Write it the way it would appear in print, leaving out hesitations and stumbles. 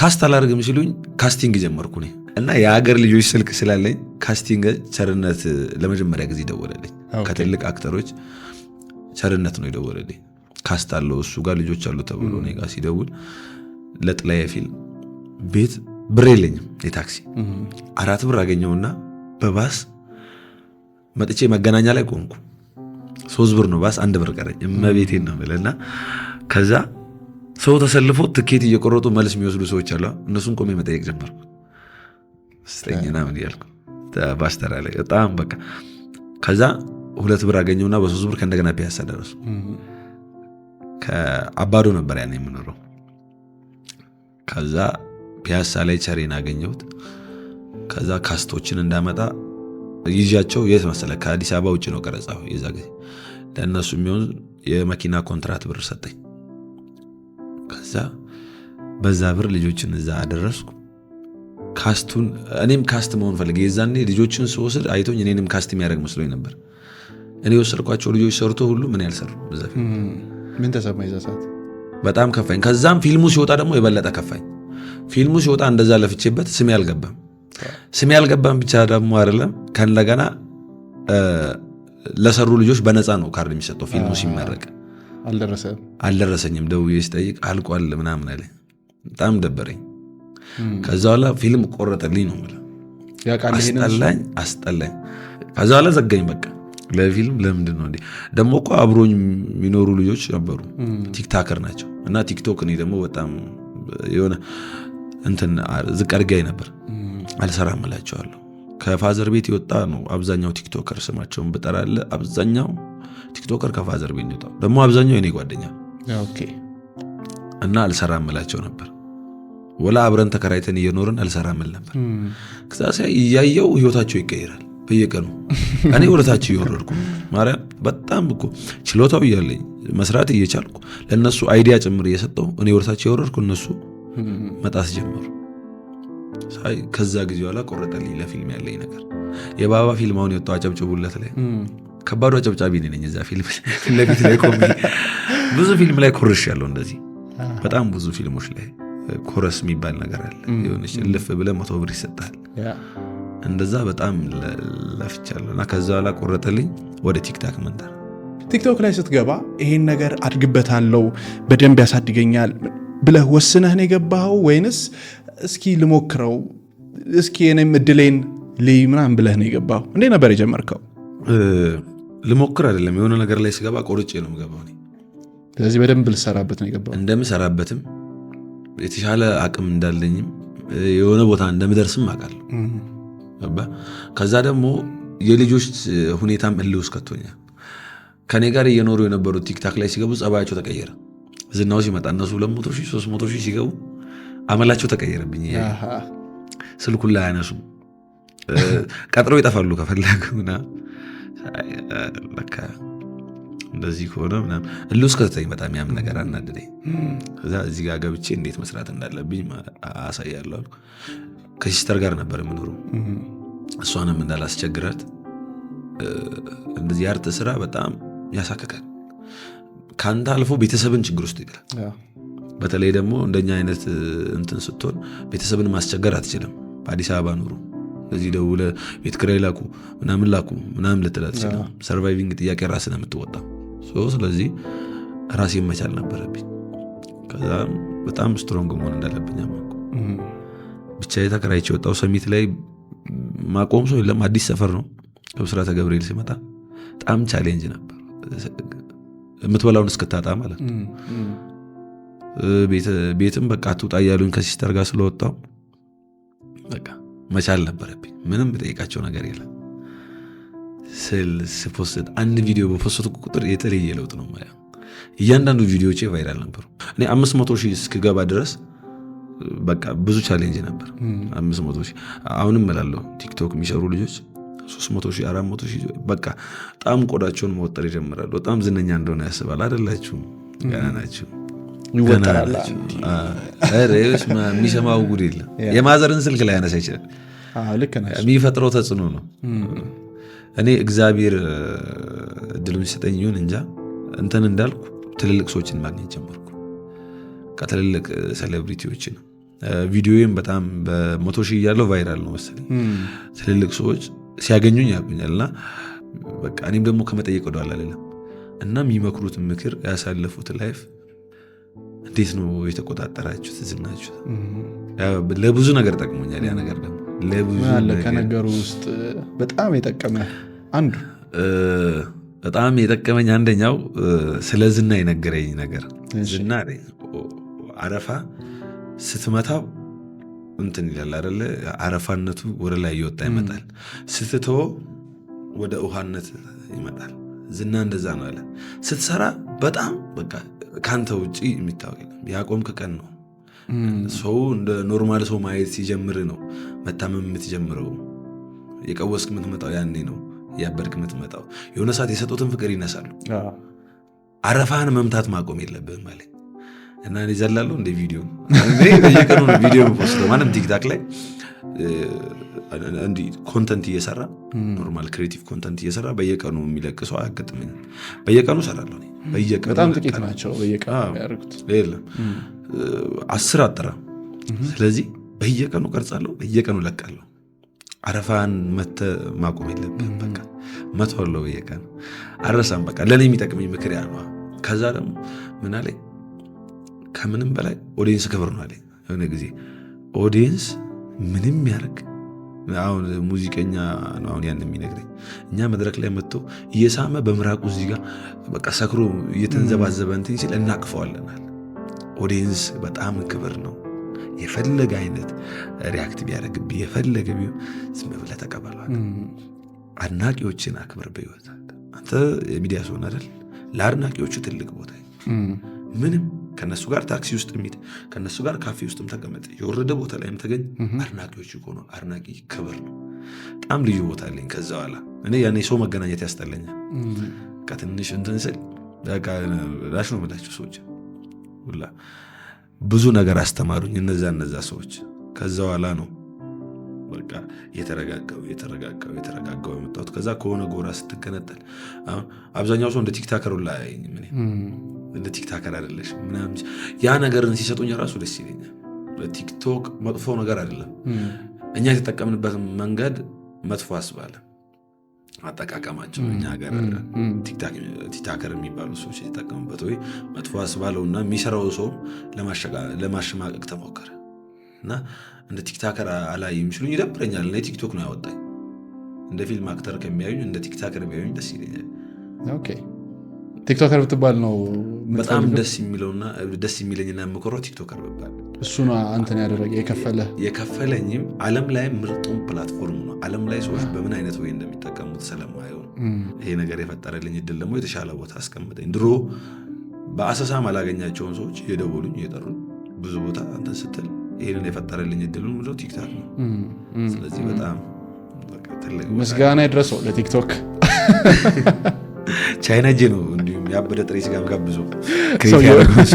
ካስት አላደርግም ሲሉኝ ካስቲንግ ጀመርኩ እኔ እና የሀገር ልጆች ስልክ ስላለኝ ካስቲንግ ቸርነት ለመጀመሪያ ጊዜ ደወለልኝ። ከትልቅ አክተሮች ቸርነት ነው የደወለልኝ። ካስት አለው እሱ ጋር ልጆች አሉ ተብሎ እኔ ጋር ሲደውል ለጥላዬ ፊልም ቤት ብር የለኝም የታክሲ 4 ብር አገኘውና በባስ መጥቼ መገናኛ ላይ ቆምኩ። 3 ብር ነው ባስ 1 ብር ቀረኝ። እመቤቴን ነው ብለና ከዛ ሰው ተሰልፎ ትኬት እየቆረጡ መልስ የሚወስዱ ሰዎች አሉ። እነሱን ቆሜ መጠየቅ ጀመርኩ። ስጠኝና ምን ያልኩ ባስተራ ላይ በጣም በቃ ከዛ 2 ብር አገኘውና በ3 ብር ከእንደገና ፒያሳ ደረሱ። ከአባዶ ነበር ያኔ የምኖረው። ከዛ ፒያሳ ላይ ቸሬን አገኘሁት። ከዛ ካስቶችን እንዳመጣ ይዣቸው የት መሰለህ ከአዲስ አበባ ውጭ ነው ቀረጻው። የዛ ጊዜ ለእነሱ የሚሆን የመኪና ኮንትራት ብር ሰጠኝ። ከዛ በዛ ብር ልጆችን እዛ አደረስኩ። ካስቱን እኔም ካስት መሆን ፈልጌ የዛኔ ልጆችን ስወስድ አይቶኝ እኔንም ካስት የሚያደርግ መስሎኝ ነበር። እኔ ወሰድኳቸው ልጆች ሰርቶ ሁሉ ምን ያልሰሩ በዛ ፊልም ምን ተሰማኝ? እዛ ሰዓት በጣም ከፋኝ። ከዛም ፊልሙ ሲወጣ ደግሞ የበለጠ ከፋኝ። ፊልሙ ሲወጣ እንደዛ ለፍቼበት ስሜ አልገባም ብቻ ደግሞ አይደለም ከእንደገና ለሰሩ ልጆች በነፃ ነው ካርድ የሚሰጠው። ፊልሙ ሲመረቅ አልደረሰኝም። ደውዬ ስጠይቅ አልቋል ምናምን አለኝ። በጣም ደበረኝ። ከዛ በኋላ ፊልም ቆረጠልኝ ነው የምልህ። አስጠላኝ። ከዛ በኋላ ዘጋኝ በቃ ለፊልም ለምንድን ነው እንዴ? ደግሞ እኮ አብሮኝ የሚኖሩ ልጆች ነበሩ ቲክታከር ናቸው እና ቲክቶክ እኔ ደግሞ በጣም የሆነ እንትን ዝቅ አድርጋኝ ነበር። አልሰራም እላቸዋለሁ። ከፋዘር ቤት የወጣ ነው አብዛኛው ቲክቶከር። ስማቸውን ብጠራለ አብዛኛው ቲክቶከር ከፋዘር ቤት የወጣው ደግሞ አብዛኛው የኔ ጓደኛ እና አልሰራም እላቸው ነበር። ወላ አብረን ተከራይተን እየኖርን አልሰራም እል ነበር። ከዛ እያየው ህይወታቸው ይቀየራል በየቀኑ። እኔ ወደታች እየወረድኩ ማርያም በጣም እኮ ችሎታው እያለኝ መስራት እየቻልኩ ለነሱ አይዲያ ጭምር እየሰጠው እኔ ወደታች እየወረድኩ እነሱ መጣስ ጀመሩ። ከዛ ጊዜ በኋላ ቆረጠልኝ ለፊልም ያለኝ ነገር። የባባ ፊልም አሁን የወጣው አጨብጭቡለት ላይ ከባዱ አጨብጫቢ ነኝ። እዛ ፊልም ለፊት ላይ ቆሜ ብዙ ፊልም ላይ ኮርሻለሁ። እንደዚህ በጣም ብዙ ፊልሞች ላይ ኮረስ የሚባል ነገር አለ። የሆነች ልፍ ብለህ 100 ብር ይሰጣል። እንደዛ በጣም ለፍቻለሁ እና ከዛ በኋላ ቆረጠልኝ። ወደ ቲክታክ መንደር ቲክቶክ ላይ ስትገባ ይሄን ነገር አድግበታለሁ በደንብ ያሳድገኛል ብለህ ወስነህ ነው የገባኸው ወይንስ እስኪ ልሞክረው እስኪ እኔም እድሌን ልይ ምናምን ብለህ ነው የገባኸው? እንዴት ነበር የጀመርከው? ልሞክር አይደለም የሆነ ነገር ላይ ስገባ ቆርጬ ነው የምገባው እኔ። ስለዚህ በደንብ ልሰራበት ነው የገባኸው? እንደምሰራበትም የተሻለ አቅም እንዳለኝም የሆነ ቦታ እንደምደርስም አውቃለሁ። ከዛ ደግሞ የልጆች ሁኔታም እልህ ውስጥ ከቶኛል። ከኔ ጋር እየኖሩ የነበሩት ቲክታክ ላይ ሲገቡ ጸባያቸው ተቀየረ። ዝናው ሲመጣ እነሱ 200,000 300,000 ሲገቡ አመላቸው ተቀየረብኝ። ስልኩን ላይ አያነሱም፣ ቀጥረው ይጠፋሉ ከፈለጉና በቃ እንደዚህ ከሆነ ምናምን እልህ ውስጥ ከተተኝ በጣም ያም ነገር አናደደኝ። ከዛ እዚህ ጋር ገብቼ እንዴት መስራት እንዳለብኝ አሳያለሁ። ከሲስተር ጋር ነበር የምኖረው። እሷንም እንዳላስቸግራት እንደዚህ አርት ስራ በጣም ያሳከካል። ካንተ አልፎ ቤተሰብን ችግር ውስጥ ይጥላል። በተለይ ደግሞ እንደኛ አይነት እንትን ስትሆን ቤተሰብን ማስቸገር አትችልም። በአዲስ አበባ ኑሮ እዚህ ደውለ ቤት ኪራይ ላኩ ምናምን ልትል አትችልም። ሰርቫይቪንግ ጥያቄ ራስን ነው የምትወጣው። ስለዚህ ራሴን መቻል ነበረብኝ። ከዛ በጣም ስትሮንግ መሆን እንዳለብኝ አመንኩ። ብቻ ተከራይቼ ወጣሁ። ሰሚት ላይ ማቆም ሰው የለም። አዲስ ሰፈር ነው። ብስራተ ገብርኤል ሲመጣ በጣም ቻሌንጅ ነበር። የምትበላውን እስክታጣ ማለት ነው። ቤትም በቃ አትውጣ እያሉኝ ከሲስተር ጋር ስለወጣው በቃ መቻል ነበረብኝ። ምንም ብጠይቃቸው ነገር የለም። ስፖስት አንድ ቪዲዮ በፖስት ቁጥር የተለየ ለውጥ ነው ማለት ነው። እያንዳንዱ ቪዲዮቼ ቫይራል ነበሩ። እኔ 500,000 እስክገባ ድረስ በቃ ብዙ ቻሌንጅ ነበር። 500,000 አሁንም እላለሁ ቲክቶክ የሚሰሩ ልጆች 300,000 400,000 በቃ በጣም ቆዳቸውን መወጠር ይጀምራሉ። በጣም ዝነኛ እንደሆነ ያስባል። አይደላችሁም? ገና ናችሁ። ይወጣላችሁ። የሚሰማው ጉድ የለም። የማዘርን ስልክ ላይ ያነሳ ይችላል። የሚፈጥረው ተጽዕኖ ነው። እኔ እግዚአብሔር እድሉን ሲሰጠኝ ይሁን እንጃ እንትን እንዳልኩ ትልልቅ ሰዎችን ማግኘት ጀመርኩ። ከትልልቅ ሴሌብሪቲዎችን ቪዲዮዬም በጣም በ100 ሺህ እያለው ቫይራል ነው መሰለኝ። ትልልቅ ሰዎች ሲያገኙኝ ያቁኛል እና በቃ እኔም ደግሞ ከመጠየቅ ወደኋላ አልልም እና የሚመክሩት ምክር ያሳለፉት ላይፍ እንዴት ነው የተቆጣጠራችሁት ዝናችሁ? ለብዙ ነገር ጠቅሞኛል። ያ ነገር ደግሞ ለብዙ ነገር ከነገሩ ውስጥ በጣም የጠቀመ አንዱ በጣም የጠቀመኝ አንደኛው ስለ ዝና የነገረኝ ነገር ዝና አረፋ ስትመታው እንትን ይላል አይደለ? አረፋነቱ ወደ ላይ ይወጣ ይመጣል፣ ስትተው ወደ ውሃነት ይመጣል። ዝና እንደዛ ነው አለ። ስትሰራ በጣም በቃ ካንተ ውጪ የሚታወቅ ያቆምክ ቀን ነው ሰው እንደ ኖርማል ሰው ማየት ሲጀምር ነው መታመም የምትጀምረው። የቀወስክ የምትመጣው ያኔ ነው። ያበድክ የምትመጣው የሆነ ሰዓት የሰጡትን ፍቅር ይነሳሉ። አረፋን መምታት ማቆም የለብህም ማለት እና እኔ ዘላለሁ እንደ ቪዲዮ በየቀኑ ነው ቪዲዮ ፖስተው ማለት ቲክታክ ላይ እንዲ ኮንተንት እየሰራ ኖርማል ክሬቲቭ ኮንተንት እየሰራ በየቀኑ የሚለቅሰው አያጋጥመኝም። በየቀኑ እሰራለሁ እኔ በየቀኑ። በጣም ጥቂት ናቸው በየቀኑ ያደርጉት። የለም 10 አጥራ። ስለዚህ በየቀኑ ቀርጻለሁ፣ በየቀኑ ለቃለሁ። አረፋን መተ ማቆም የለብህም በቃ መተወለው በየቀኑ አረሳም። በቃ ለኔ የሚጠቅመኝ ምክር ያ ነው። ከዛ ደግሞ ምን አለኝ ከምንም በላይ ኦዲየንስ ክብር ነው አለኝ። የሆነ ጊዜ ኦዲየንስ ምንም ያደርግ አሁን ሙዚቀኛ ነው አሁን ያን የሚነግረኝ እኛ መድረክ ላይ መጥቶ እየሳመ በምራቁ እዚህ ጋር በቃ ሰክሮ እየተንዘባዘበ እንትን ሲል እናቅፈዋለናል። ኦዲየንስ በጣም ክብር ነው። የፈለገ አይነት ሪያክት ቢያደርግብህ የፈለገ ቢሆን ዝም ብለህ ተቀበሏል። አድናቂዎችን አክብር በህይወት። አንተ የሚዲያ ሰው አይደል? ለአድናቂዎቹ ትልቅ ቦታ ምንም ከነሱ ጋር ታክሲ ውስጥ የሚት ከነሱ ጋር ካፌ ውስጥም ተቀመጥ የወረደ ቦታ ላይም ተገኝ አድናቂዎች ሆኖ አድናቂ ክብር ነው። በጣም ልዩ ቦታ አለኝ። ከዛ በኋላ እኔ ያኔ ሰው መገናኘት ያስጠለኛል። ከትንሽ እንትን ስል በቃ ዳሽ ነው የምላቸው ሰዎች ሁላ ብዙ ነገር አስተማሩኝ እነዛ ሰዎች። ከዛ በኋላ ነው በቃ የተረጋጋው የመጣሁት። ከዛ ከሆነ ጎራ ስትገነጠል አሁን አብዛኛው ሰው እንደ ቲክታከር ላይ ምን እንደ ቲክታከር አይደለሽ ምናምን ያ ነገርን ሲሰጡኝ ራሱ ደስ ይለኛል። ቲክቶክ መጥፎ ነገር አይደለም። እኛ የተጠቀምንበት መንገድ መጥፎ አስባለ አጠቃቀማቸው እኛ ሀገር ቲክታከር የሚባሉ ሰዎች የተጠቀሙበት ወይ መጥፎ አስባለውና የሚሰራው ሰው ለማሸማቀቅ ተሞከረ እና እንደ ቲክታከር አላይም ሲሉኝ ይደብረኛል። እኔ ቲክቶክ ነው ያወጣኝ። እንደ ፊልም አክተር ከሚያዩኝ እንደ ቲክታከር ቢያዩኝ ደስ ይለኛል። ኦኬ ቲክቶከር ብትባል ነው በጣም ደስ የሚለውና ደስ የሚለኝና የምኮረው ቲክቶከር ብባል። እሱ ነው አንተን ያደረገ የከፈለኝም ዓለም ላይ ምርጡን ፕላትፎርም ነው። ዓለም ላይ ሰዎች በምን አይነት ወይ እንደሚጠቀሙት ስለማየው ይሄ ነገር የፈጠረልኝ እድል ደግሞ የተሻለ ቦታ አስቀምጠኝ። ድሮ በአሰሳም አላገኛቸውን ሰዎች እየደወሉኝ እየጠሩኝ ብዙ ቦታ አንተ ስትል ይሄንን የፈጠረልኝ እድሉን ምለው ቲክታክ ነው። ስለዚህ በጣም ትልቅ ምስጋና ይድረሰው ለቲክቶክ። ቻይና ጄ ነው እንዲሁም ያበደ ጥሬ ስጋ ጋብዞ ክሬት ያደረገው